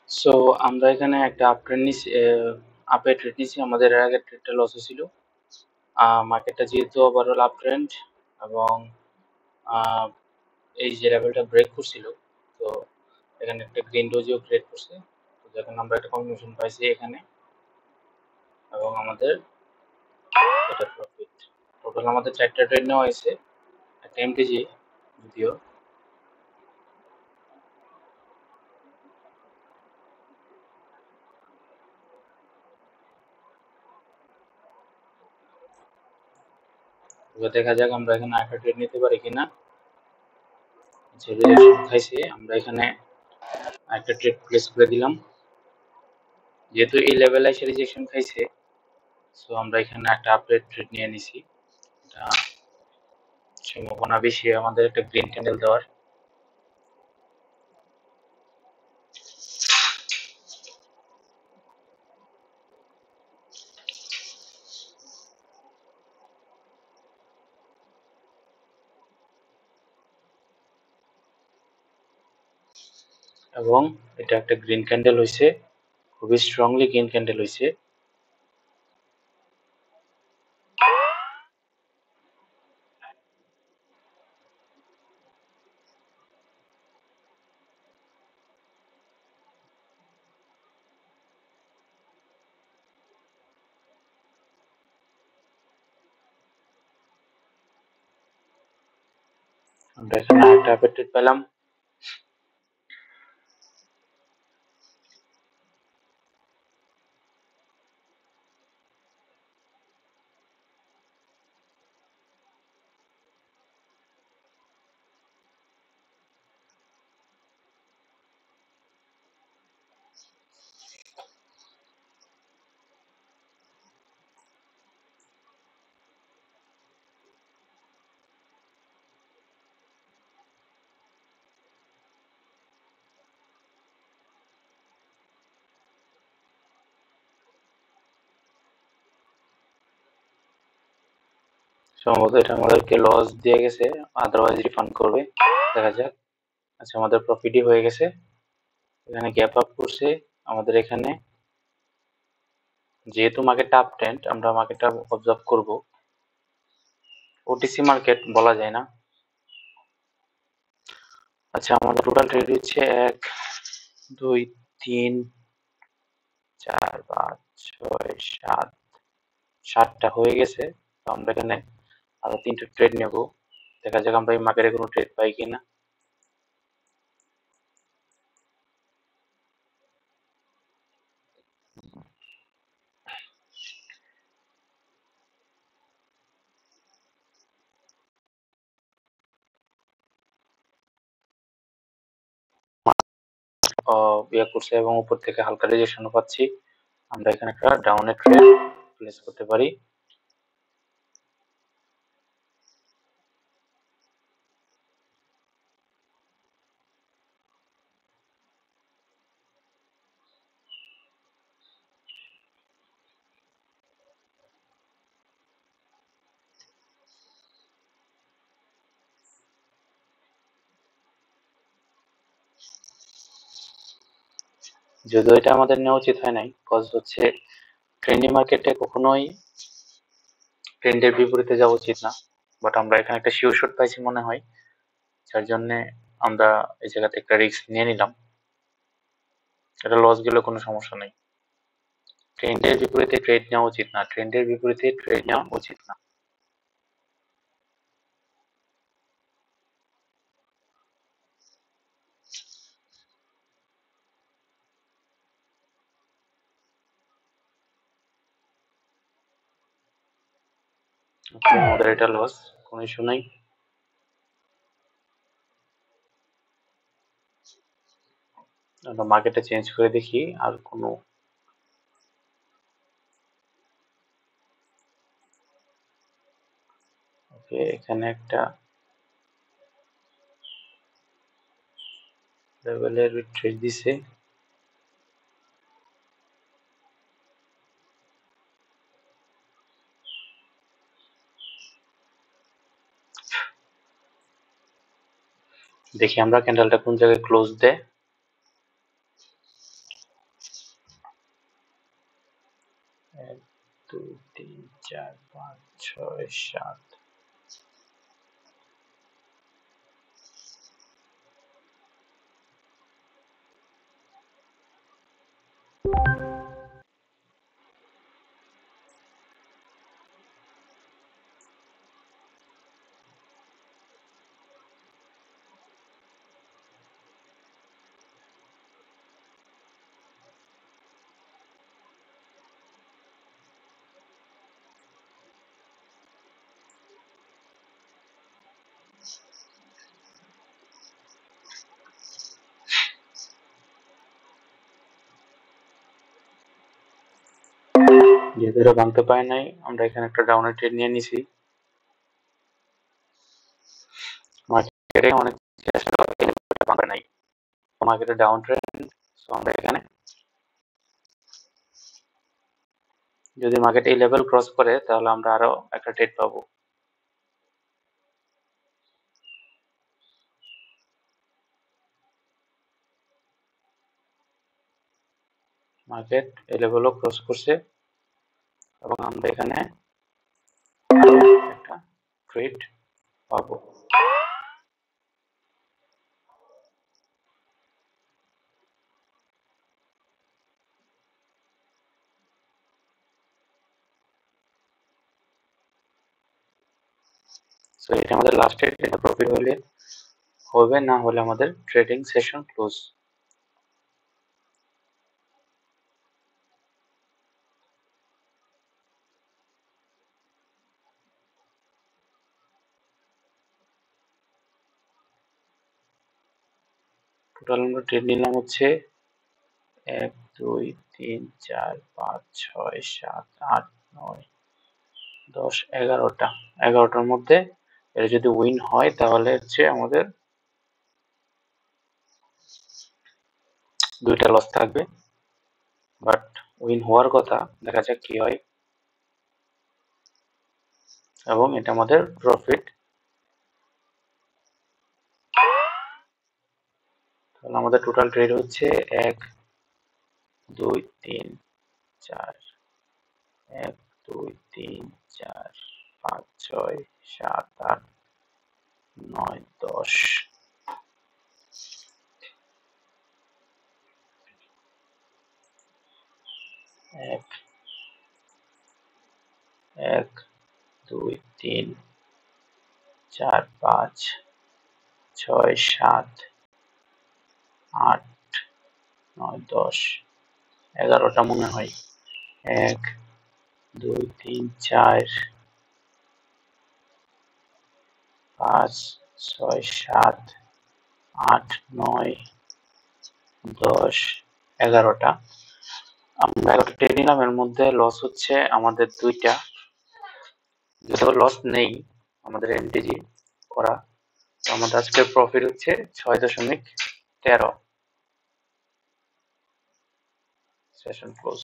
So আমরা এখানে একটা আপট্রেন্ড নিছি, আপে ট্রেড নিছি। আমাদের এর আগের ট্রেডটা লস হয়েছিল। মার্কেটটা যেহেতু ওভারঅল আপ ট্রেন্ড এবং আহ, এই যে লেভেলটা ব্রেক করছিল, তো এখানে একটা গ্রিন ডোজিও ক্রিয়েট করছে। তো দেখেন আমরা একটা কনফার্মেশন পাইছি এখানে, এবং আমাদের এটা প্রফিট। টোটাল আমাদের 4টা ট্রেড নেওয়া হয়েছে, একটা এমটিজি যদিও। এবার দেখা যাক আমরা এখানে আরেকটা ট্রেড নিতে পারি কিনা। যে রিজেকশন খাইছে, আমরা এখানে আরেকটা ট্রেড প্লেস করে দিলাম। যেহেতু এই লেভেলে এসে রিজেকশন খাইছে, সো আমরা এখানে একটা আপডেট ট্রেড নিয়ে নিছি। এটা সম্ভাবনা বেশি আমাদের একটা গ্রিন ক্যান্ডেল দেওয়ার। এবং এটা একটা গ্রিন ক্যান্ডেল হয়েছে, খুবই স্ট্রংলি গ্রিন ক্যান্ডেল হয়েছে। আমরা এখানে একটা আপডেট পেলাম। সম্ভবত এটা আমাদেরকে লস দিয়ে গেছে, আদারওয়াইজ রিফান্ড করবে, দেখা যাক। আচ্ছা, আমাদের প্রফিটই হয়ে গেছে। এখানে গ্যাপ আপ করছে আমাদের এখানে। যেহেতু মার্কেটটা আপ ট্রেন্ড, আমরা মার্কেটটা অবজার্ভ করব। ওটিসি মার্কেট বলা যায় না। আচ্ছা, আমাদের টোটাল ট্রেড হচ্ছে 1 2 3 4 5 6 7, 7টা হয়ে গেছে। তো আমরা এখানে আরো 3টা ট্রেড নেব। দেখা যাক আমরা এই মার্কেটে কোনো ট্রেড পাই কিনা। ইয়ে করছে এবং উপর থেকে হালকা রিজেকশনও পাচ্ছি। আমরা এখানে একটা ডাউনের ট্রেড প্লেস করতে পারি। যদিও এটা আমাদের নেওয়া উচিত হয় নাই, কজ হচ্ছে ট্রেন্ডি মার্কেটে কখনোই ট্রেন্ডের বিপরীতে যাওয়া উচিত না। বাট আমরা এখানে একটা শিওর শট পাইছি মনে হয়, যার জন্য আমরা এই জায়গাতে একটা রিস্ক নিয়ে নিলাম। এটা লস গেলে কোনো সমস্যা নেই। ট্রেন্ডের বিপরীতে ট্রেড নেওয়া উচিত না, ট্রেন্ডের বিপরীতে ট্রেড নেওয়া উচিত না। আমাদের এটা লস, কোনো ইস্যু নাই। আমরা মার্কেটটা চেঞ্জ করে দেখি আর কোনো। ওকে, এখানে একটা লেভেলের ট্রেড দিছে। দেখি আমরা ক্যান্ডেলটা কোন জায়গায় ক্লোজ দেয়। 2 3 4 5 6 7। যেহেতু এটা ভাঙতে পারে নাই, আমরা এখানে একটা ডাউনের ট্রেড নিয়ে নিছি। মার্কেটে অনেক চেষ্টা করে ভাঙে নাই, মার্কেটে ডাউন ট্রেন্ড। সো আমরা এখানে যদি মার্কেট এই লেভেল ক্রস করে তাহলে আমরা আরো একটা ট্রেড পাবো। মার্কেট এই লেভেলও ক্রস করছে এবং আমরা এখানে আরো একটা ট্রেড পাবো। সো এটা আমাদের লাস্ট ট্রেড, এটা প্রফিট হলে হবে, না হলে আমাদের ট্রেডিং সেশন ক্লোজ। টোটাল আমরা ট্রেড নিলাম হচ্ছে 1 2 3 4 5 6 7 8 9 10 11টা। 11টার মধ্যে এটা যদি উইন হয় তাহলে হচ্ছে আমাদের 2টা লস থাকবে, বাট উইন হওয়ার কথা, দেখা যাক কি হয়। এবং এটা আমাদের প্রফিট। তাহলে আমাদের টোটাল ট্রেড হচ্ছে 1 2 3 4 1 2 3 4 5 6 7 8 9 10। 1 1 2 3 4 5 6 7 8 9 10 11টা মনে হয়। 1 2 3 4 5 6 7 8 9 10 11টা। আমরা 11টা ট্রেড নিলাম, এর মধ্যে লস হচ্ছে আমাদের 2টা। যত লস নেই আমাদের এমটিজি করা, তো আমাদের আজকের প্রফিট হচ্ছে 6.13। Session close.